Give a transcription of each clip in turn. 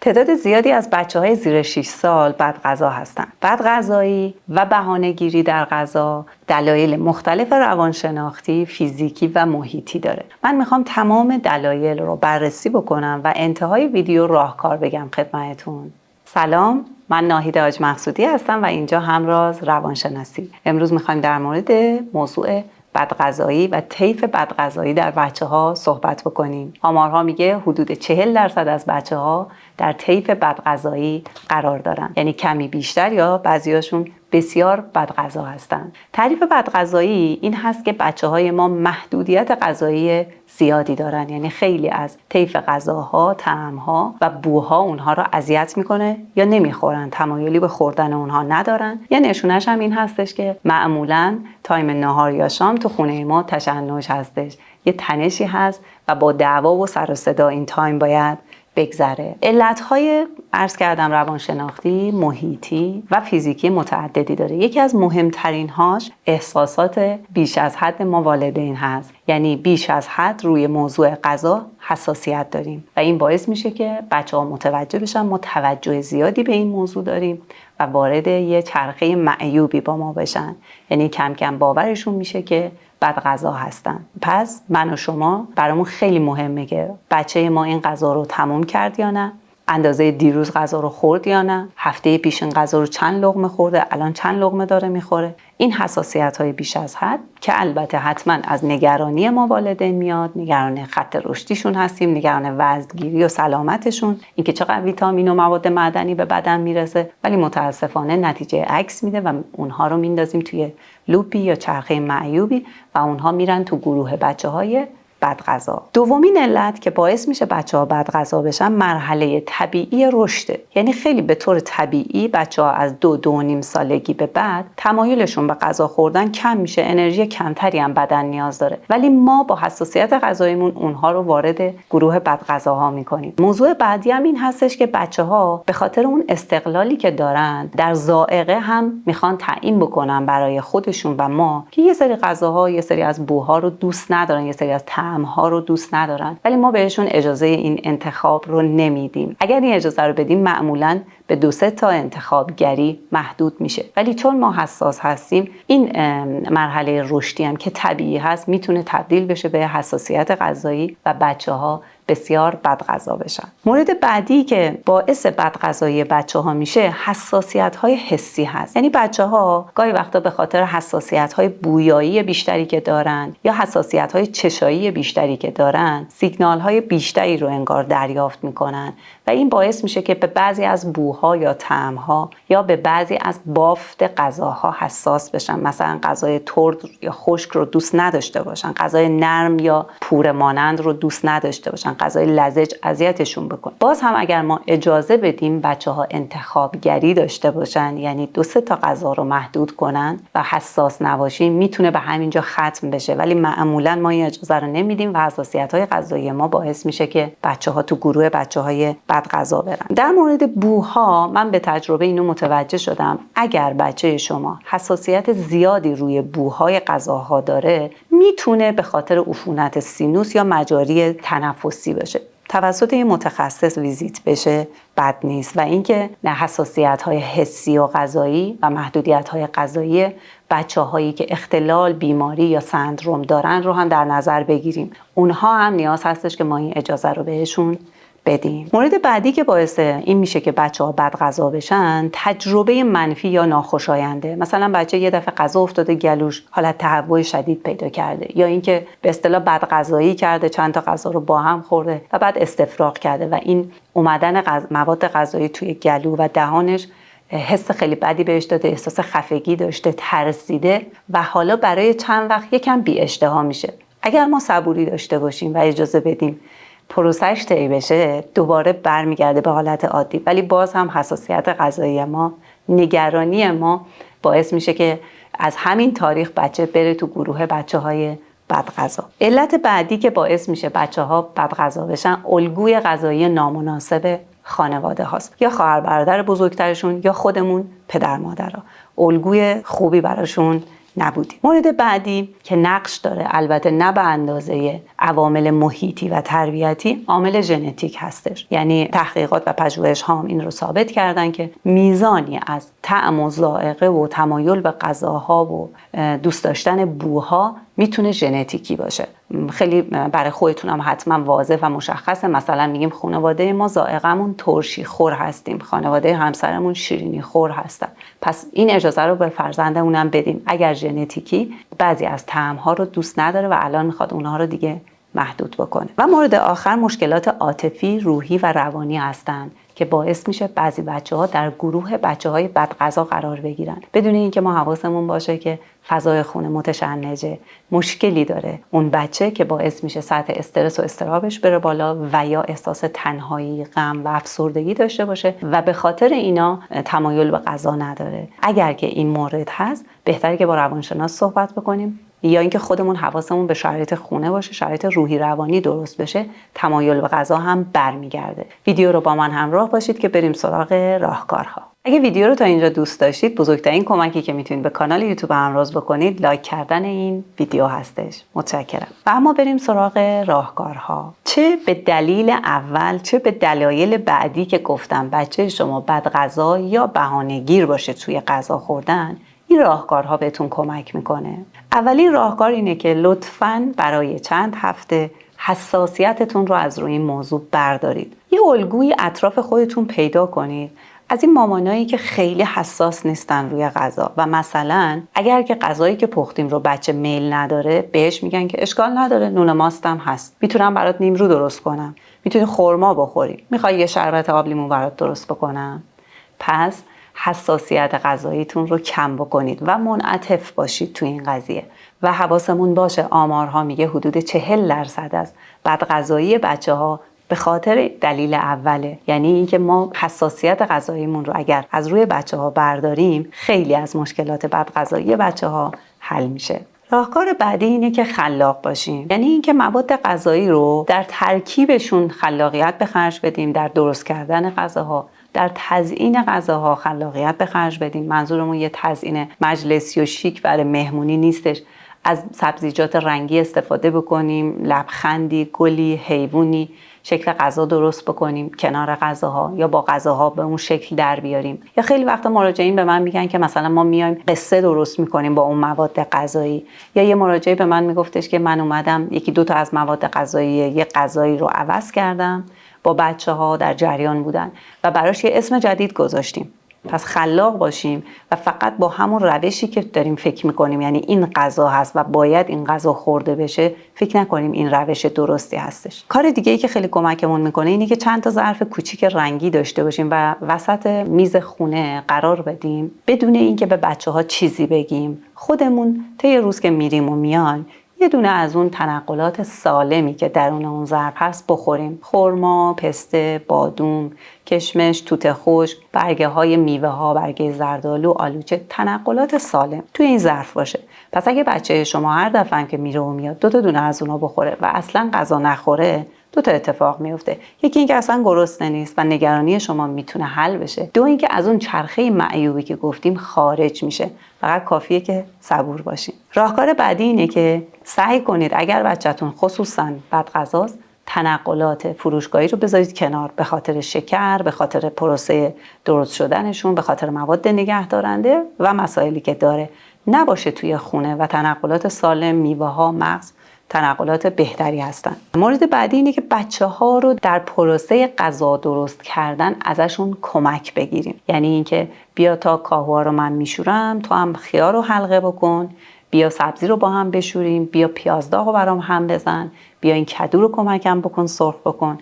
تعداد زیادی از بچه‌های زیر 6 سال بدغذا هستند. بدغذایی و بهانه‌گیری در غذا دلایل مختلف روانشناختی، فیزیکی و محیطی داره. من میخوام تمام دلایل رو بررسی بکنم و انتهای ویدیو راهکار بگم خدمتتون. سلام، من ناهید حاج مقصودی هستم و اینجا همراز روانشناسی. امروز میخوایم در مورد موضوع بدغذایی و طیف بدغذایی در بچه‌ها صحبت بکنیم. آمارها میگه حدود 40% از بچه‌ها در طیف بدغذایی قرار دارن، یعنی کمی بیشتر یا بعضیاشون بسیار بدغذا هستن. تعریف بدغذایی این هست که بچه‌های ما محدودیت غذایی زیادی دارن، یعنی خیلی از طیف غذاها، طعم‌ها و بوها اونها رو اذیت میکنه یا نمیخورن، تمایلی به خوردن اونها ندارن. یا نشونش هم این هستش که معمولاً تایم نهار یا شام تو خونه ما تشنج هستش، یه تنشی هست و با دعوا و سر و صدا این تایم باید بگذره. علت‌های عرض کردم روانشناختی، محیطی و فیزیکی متعددی داره. یکی از مهمترین‌هاش احساسات بیش از حد ما والدین هست، یعنی بیش از حد روی موضوع غذا حساسیت داریم و این باعث میشه که بچه‌ها متوجه بشن ما توجه زیادی به این موضوع داریم و وارد یه چرخه معیوبی با ما بشن، یعنی کم کم باورشون میشه که بدغذا هستن. پس من و شما برامون خیلی مهمه که بچه ما این غذا رو تموم کرد یا نه، اندازه دیروز غذا رو خورد یا نه، هفته پیش این غذا رو چند لقمه خورده، الان چند لقمه داره میخوره. این حساسیت‌های بیش از حد که البته حتما از نگرانی ما والدین میاد، نگران خط رشدیشون هستیم، نگران وزن‌گیری و سلامتشون، اینکه چقدر ویتامین و مواد معدنی به بدن میرسه، ولی متاسفانه نتیجه عکس میده و اونها رو میندازیم توی لوپی یا چرخه معیوبی و اونها میرن تو گروه بچه‌های بدغذا. دومین علت که باعث میشه بچه‌ها بدغذا بشن مرحله طبیعی رشده، یعنی خیلی به طور طبیعی بچه‌ها از 2-2.5 سالگی به بعد تمایلشون به غذا خوردن کم میشه، انرژی کمتری هم بدن نیاز داره، ولی ما با حساسیت غذاییمون اونها رو وارد گروه بدغذاها میکنیم. موضوع بعدی هم این هستش که بچه‌ها به خاطر اون استقلالی که دارن در ذائقه هم میخوان تعیین بکنن برای خودشون و ما که یه سری غذاها، یه سری از بوها رو دوست ندارن، یه سری از طعم‌ها رو دوست ندارن، ولی ما بهشون اجازه این انتخاب رو نمیدیم. اگر این اجازه رو بدیم معمولاً به 2-3 تا انتخابگری محدود میشه، ولی چون ما حساس هستیم این مرحله رشدی هم که طبیعی هست میتونه تبدیل بشه به حساسیت غذایی و بچه‌ها بسیار بدغذا بشن. مورد بعدی که باعث بدغذایی بچه‌ها میشه حساسیت‌های حسی هست، یعنی بچه‌ها گاهی وقتا به خاطر حساسیت‌های بویایی بیشتری که دارن یا حساسیت‌های چشایی بیشتری که دارن سیگنال‌های بیشتری رو انگار دریافت میکنن و این باعث میشه که به بعضی از بوها یا طعم‌ها یا به بعضی از بافت غذاها حساس بشن. مثلا غذای ترد یا خشک رو دوست نداشته باشن، غذای نرم یا پوره مانند رو دوست نداشته باشن، غذای لزج اذیتشون بکنه. باز هم اگر ما اجازه بدیم بچه‌ها انتخابگری داشته باشن، یعنی 2-3 تا غذا رو محدود کنن و حساس نباشیم، میتونه به همینجا ختم بشه، ولی معمولا ما این اجازه رو نمیدیم و حساسیت‌های غذایی ما باعث میشه که بچه‌ها تو گروه بچه‌های بدغذا برن. در مورد بوها من به تجربه اینو متوجه شدم، اگر بچه شما حساسیت زیادی روی بوهای غذاها داره میتونه به خاطر عفونت سینوس یا مجاری تنفسی باشه. توسط یه متخصص ویزیت بشه بد نیست. و اینکه حساسیت‌های حسی و غذایی و محدودیت‌های غذایی بچه‌هایی که اختلال، بیماری یا سندروم دارن رو هم در نظر بگیریم. اونها هم نیاز هستش که ما این اجازه رو بهشون بدیم. مورد بعدی که باعث این میشه که بچه‌ها بدغذا بشن تجربه منفی یا ناخوشاینده. مثلا بچه یه دفعه غذا افتاده گلوش، حالت تهوع شدید پیدا کرده، یا اینکه به اصطلاح بدغذایی کرده، چند تا غذا رو با هم خورده و بعد استفراغ کرده و این اومدن مواد غذایی توی گلو و دهانش حس خیلی بدی بهش داده، احساس خفگی داشته، ترسیده و حالا برای چند وقت یکم بی اشتها میشه. اگر ما صبوری داشته باشیم و اجازه بدیم پروسش طی بشه دوباره برمیگرده به حالت عادی، ولی باز هم حساسیت غذایی ما، نگرانی ما باعث میشه که از همین تاریخ بچه بره تو گروه بچه‌های بدغذا. علت بعدی که باعث میشه بچه‌ها بدغذا بشن الگوی غذایی نامناسب خانواده هاست، یا خواهر برادر بزرگترشون یا خودمون پدر مادرها الگوی خوبی براشون نبودیم. مورد بعدی که نقش داره، البته نه به اندازه عوامل محیطی و تربیتی، عامل ژنتیک هستش. یعنی تحقیقات و پژوهش‌ها این رو ثابت کردن که میزانی از طعم و ذائقه و تمایل به غذاها و دوست داشتن بوها میتونه ژنتیکی باشه. خیلی برای خودتون هم حتما واضح و مشخصه. مثلا میگیم خانواده ما ذائقه‌مون ترشی خور هستیم، خانواده همسرمون شیرینی خور هستن. پس این اجازه رو به فرزندمونم بدیم اگر ژنتیکی بعضی از طعم‌ها رو دوست نداره و الان میخواد اونها رو دیگه محدود بکنه. و مورد آخر مشکلات عاطفی، روحی و روانی هستند که باعث میشه بعضی بچه‌ها در گروه بچه‌های بدغذا قرار بگیرن بدون اینکه ما حواسمون باشه که فضای خونه متشنجه، مشکلی داره اون بچه که باعث میشه سطح استرس و اضطرابش بره بالا و یا احساس تنهایی، غم و افسردگی داشته باشه و به خاطر اینا تمایل به غذا نداره. اگر که این مورد هست بهتره که با روانشناس صحبت بکنیم یا اینکه خودمون حواسمون به شرایط خونه باشه، شرایط روحی روانی درست بشه، تمایل به غذا هم برمیگرده. ویدیو رو با من همراه باشید که بریم سراغ راهکارها. اگه ویدیو رو تا اینجا دوست داشتید، بزرگترین کمکی که میتونید به کانال یوتیوب همراز بکنید لایک کردن این ویدیو هستش. متشکرم. و اما بریم سراغ راهکارها. چه به دلیل اول چه به دلایل بعدی که گفتم بچه شما بدغذا یا بهانه‌گیر باشه توی غذا خوردن، این راهکارها بهتون کمک میکنه. اولین راهکار اینه که لطفاً برای چند هفته حساسیتتون رو از روی این موضوع بردارید. یه الگوی اطراف خودتون پیدا کنید از این مامانایی که خیلی حساس نیستن روی غذا و مثلا اگر که غذایی که پختیم رو بچه میل نداره بهش میگن که اشکال نداره، نون ماستم هست، میتونم برات نیمرو درست کنم، میتونی خرما بخوری، میخوای یه شربت آب لیمو برات درست بکنم. پس حساسیت غذاییتون رو کم بکنید و منعطف باشید تو این قضیه. و حواسمون باشه آمارها میگه حدود 40% از بدغذایی بچه‌ها به خاطر دلیل اوله، یعنی اینکه ما حساسیت غذاییمون رو اگر از روی بچه‌ها برداریم خیلی از مشکلات بدغذایی بچه‌ها حل میشه. راهکار بعدی اینه که خلاق باشیم، یعنی اینکه مواد غذایی رو در ترکیبشون خلاقیت به خرج بدیم، در درست کردن غذاها، در تزیین غذاها خلاقیت به خرج بدیم. منظورمون یه تزیین مجلسی و شیک برای مهمونی نیستش. از سبزیجات رنگی استفاده بکنیم، لبخندی، گلی، حیوانی، شکل غذا درست بکنیم کنار غذاها یا با غذاها به اون شکل در بیاریم. یا خیلی وقتا مراجعین به من میگن که مثلا ما میایم قصه درست میکنیم با اون مواد غذایی. یا یه مراجعه به من میگفتش که من اومدم یکی دو تا از مواد غذایی یه غذایی رو عوض کردم، با بچه‌ها در جریان بودن و براش یه اسم جدید گذاشتیم. پس خلاق باشیم و فقط با همون روشی که داریم فکر میکنیم یعنی این غذا هست و باید این غذا خورده بشه، فکر نکنیم این روش درستی هستش. کار دیگه ای که خیلی کمکمون میکنه اینه که چند تا ظرف کوچیک رنگی داشته باشیم و وسط میز خونه قرار بدیم بدون اینکه به بچه‌ها چیزی بگیم. خودمون طی روز که میریم و میان یه دونه از اون تنقلات سالمی که درون اون ظرف هست بخوریم. خرما، پسته، بادوم، کشمش، توت خشک، برگه های میوه ها، برگه زردآلو، آلوچه، تنقلات سالم توی این ظرف باشه. پس اگه بچه شما هر دفعه که میره و میاد دو تا دونه از اونا بخوره و اصلا غذا نخوره، دو تا اتفاق میفته. یکی اینکه اصلا گرسنه نیست و نگرانی شما میتونه حل بشه. دو اینکه از اون چرخه معیوبی که گفتیم خارج میشه. فقط کافیه که صبور باشین. راهکار بعدی اینه که سعی کنید اگر بچه‌تون خصوصا بدغذاست تنقلات فروشگاهی رو بذارید کنار، به خاطر شکر، به خاطر پروسه درست شدنشون، به خاطر مواد نگهدارنده و مسائلی که داره. نباشه توی خونه و تنقلات سالم، میوه ها، مغز تنقلات بهتری هستن. مورد بعدی اینه که بچه‌ها رو در پروسه غذا درست کردن ازشون کمک بگیریم. یعنی اینکه بیا تا کاهوها رو من میشورم، تو هم خیار رو حلقه بکن، بیا سبزی رو با هم بشوریم، بیا پیاز داغ رو برام هم بزن، بیا این کدو رو کمکم بکن سرخ بکن.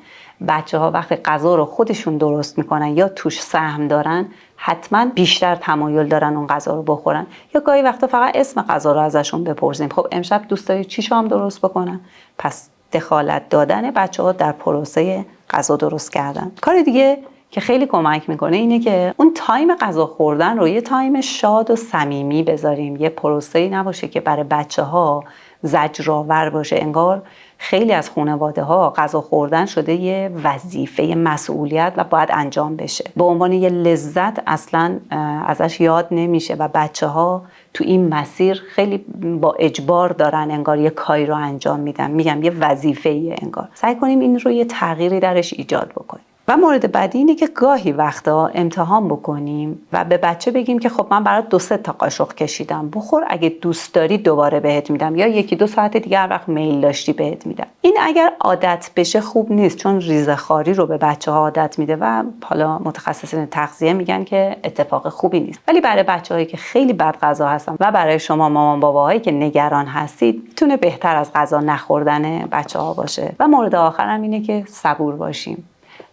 بچه‌ها وقتی غذا رو خودشون درست میکنن یا توش سهم دارن حتما بیشتر تمایل دارن اون غذا رو بخورن. یا گاهی وقتا فقط اسم غذا رو ازشون بپرسیم، خب امشب دوست داری چی شام درست بکنن؟ پس دخالت دادن بچه‌ها در پروسه غذا درست کردن. کار دیگه که خیلی کمک میکنه اینه که اون تایم غذا خوردن رو یه تایم شاد و صمیمی بذاریم. یه پروسه‌ای نباشه که برای بچه‌ها زجرآور باشه، انگار خیلی از خانواده‌ها غذا خوردن شده یه وظیفه، مسئولیت و باید انجام بشه. به عنوان یه لذت اصلا ازش یاد نمیشه و بچه‌ها تو این مسیر خیلی با اجبار دارن انگار یه کاری رو انجام میدن. میگم یه وظیفه‌ایه انگار. سعی کنیم این رو یه تغییری درش ایجاد بکنیم. و مورد بعدی اینه که گاهی وقتا امتحان بکنیم و به بچه بگیم که خب من برات 2-3 تا قاشق کشیدم، بخور، اگه دوست داری دوباره بهت میدم، یا 1-2 ساعت دیگه هر وقت میل داشتی بهت میدم. این اگر عادت بشه خوب نیست، چون ریزه‌خواری رو به بچه‌ها عادت میده و حالا متخصصین تغذیه میگن که اتفاق خوبی نیست. ولی برای بچه‌هایی که خیلی بد غذا هستن و برای شما مامان باباهایی که نگران هستید، میتونه بهتر از غذا نخوردن بچه‌ها باشه. و مورد آخرم اینه که صبور باشیم.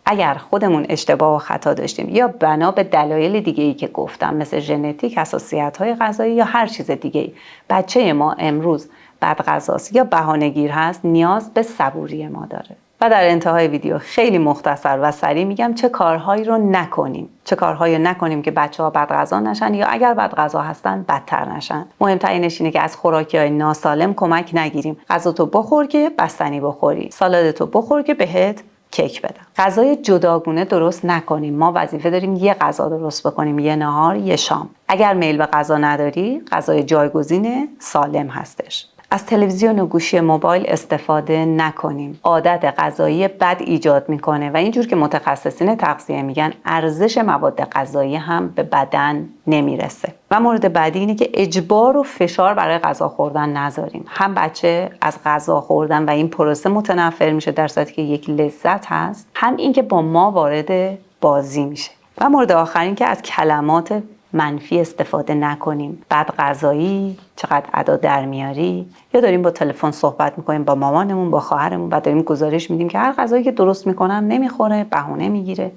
اگر خودمون اشتباه و خطا داشتیم یا بنا به دلایل دیگه‌ای که گفتم مثل ژنتیک، حساسیت‌های غذایی یا هر چیز دیگه‌ای بچه ما امروز بد غذاست یا بهانه‌گیر هست، نیاز به صبوری ما داره. و در انتهای ویدیو خیلی مختصر و سریع میگم چه کارهایی رو نکنیم. چه کارهایی رو نکنیم که بچه‌ها بد غذا نشن یا اگر بد غذا هستن بدتر نشن. مهم‌ترینش اینه که از خوراکی‌های ناسالم کمک نگیریم. غذاتو بخور که بستنی بخوری. سالادتو بخور که بهت کیک بدم. غذای جداگونه درست نکنیم. ما وظیفه داریم یه غذا درست بکنیم، یه نهار، یه شام. اگر میل به غذا نداری، غذای جایگزین سالم هستش. از تلویزیون و گوشی موبایل استفاده نکنیم. عادت غذایی بد ایجاد میکنه و اینجور که متخصصین تغذیه میگن ارزش مواد غذایی هم به بدن نمیرسه. و مورد بعدی اینه که اجبار و فشار برای غذا خوردن نذاریم. هم بچه از غذا خوردن و این پروسه متنفر میشه در صورتی که یک لذت هست، هم این که با ما وارد بازی میشه. و مورد آخر این که از کلمات منفی استفاده نکنیم. بد غذایی، چقدر ادا در میاری، یا داریم با تلفن صحبت میکنیم با مامانمون، با خواهرمون و داریم گزارش میدیم که هر غذایی که درست میکنم نمیخوره، بهونه میگیره.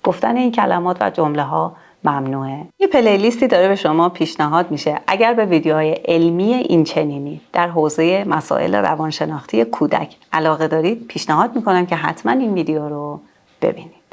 گفتن این کلمات و جمله ها ممنوعه. یه پلیلیستی داره به شما پیشنهاد میشه. اگر به ویدیوهای علمی این چنینی در حوزه مسائل روانشناختی کودک علاقه دارید، پیشنهاد میکنم که حتما این ویدیو رو ببینید.